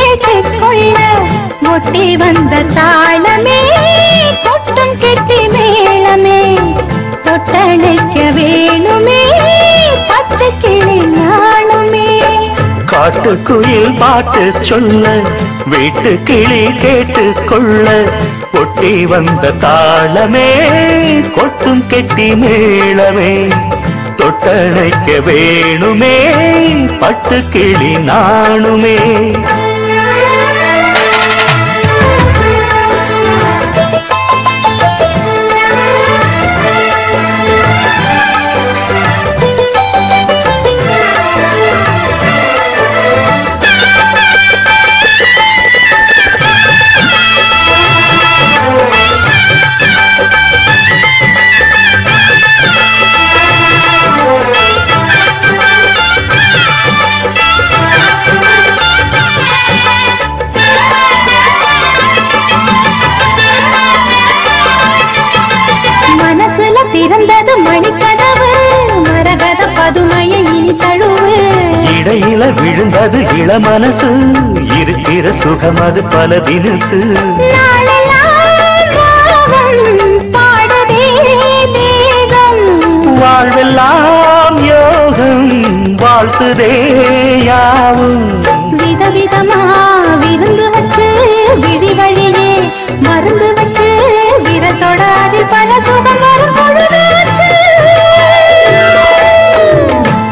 கேட்டுக்கொள்ள ஒட்டி வந்த தாளமே கொட்டும் கெட்டி மேளமே தொட்டணைக்க வேணுமே பட்டு கிளி நாணுமே காட்டுக்குயில் பாட்டு சொல்ல வீட்டு கிளி கேட்டுக்கொள்ள ஒட்டி வந்த தாளமே கொட்டும் கெட்டி மேளமே தொட்டணைக்க வேணுமே பட்டு கிளி நாணுமே திறந்தது மணிக்கதவு மரகத பதுமையை இனி தழுவு இடையில விழுந்தது இளமனசு இருக்கிற சுகம் அது பல தினசு பாடுதே தேகம் வாழ்வெல்லாம் யோகம் வாழ்த்துதே யாவும் விதவிதமா விருந்து வச்சு விழி வழியே மருந்து வச்சு விரத்தொடாதி பல சுகம் வரும்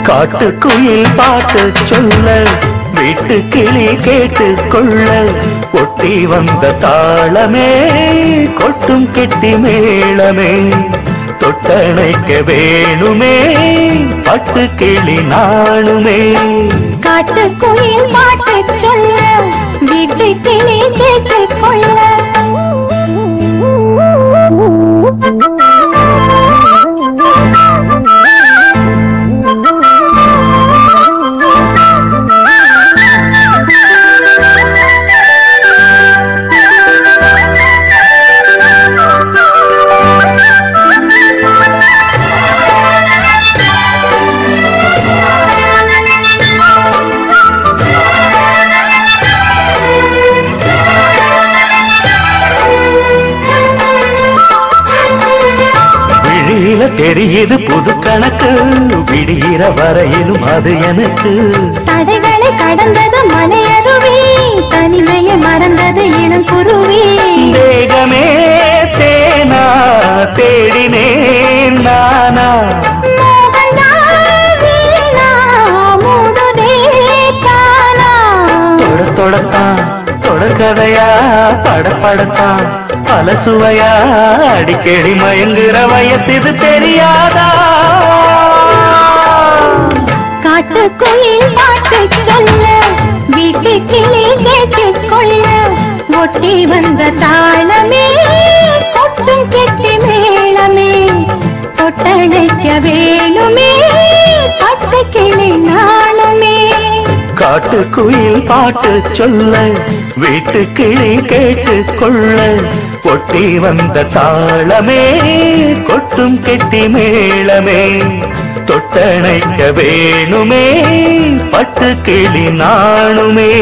காட்டுக்குயில் பாட்டு சொல்ல வீட்டு கிளி கேட்டுக்கொள்ள ஒட்டி வந்த தாளமே கொட்டும் கெட்டி மேளமே தொட்டணைக்க வேணுமே பட்டு கிளி நாணுமே காட்டுக்குயில் பாட்டு சொல்ல வீட்டு கிளி கேட்டுக்கொள்ள தெரியுது புது கணக்கு விடுகிற வரையிலும் அது எனக்கு தடைகளை கடந்தது மலையருவி தனிமையை மறந்தது இளங்குருவி தேகமே தேனா தேடினேன் நானா தொடத்தான் தொடர்கதையா படப்படத்தான் பல சுவையா அடிக்கடி மயங்குற வயசு இது தெரியாதா காட்டுக்குயில் பாட்டு சொல்ல வீட்டு கிளி கேட்டுக்கொள்ள ஒட்டி வந்த தாளமே கொட்டும் கெட்டி மேளமே தொட்டணைக்க வேணுமே பட்டு கிளி நாளுமே காட்டுக்குயில் பாட்டு சொல்ல வீட்டு கிளி கேட்டுக்கொள்ள ஒட்டி வந்த தாளமே கொட்டும் கெட்டி மேளமே தொட்டணைக்க வேணுமே பட்டு கிளி நாணுமே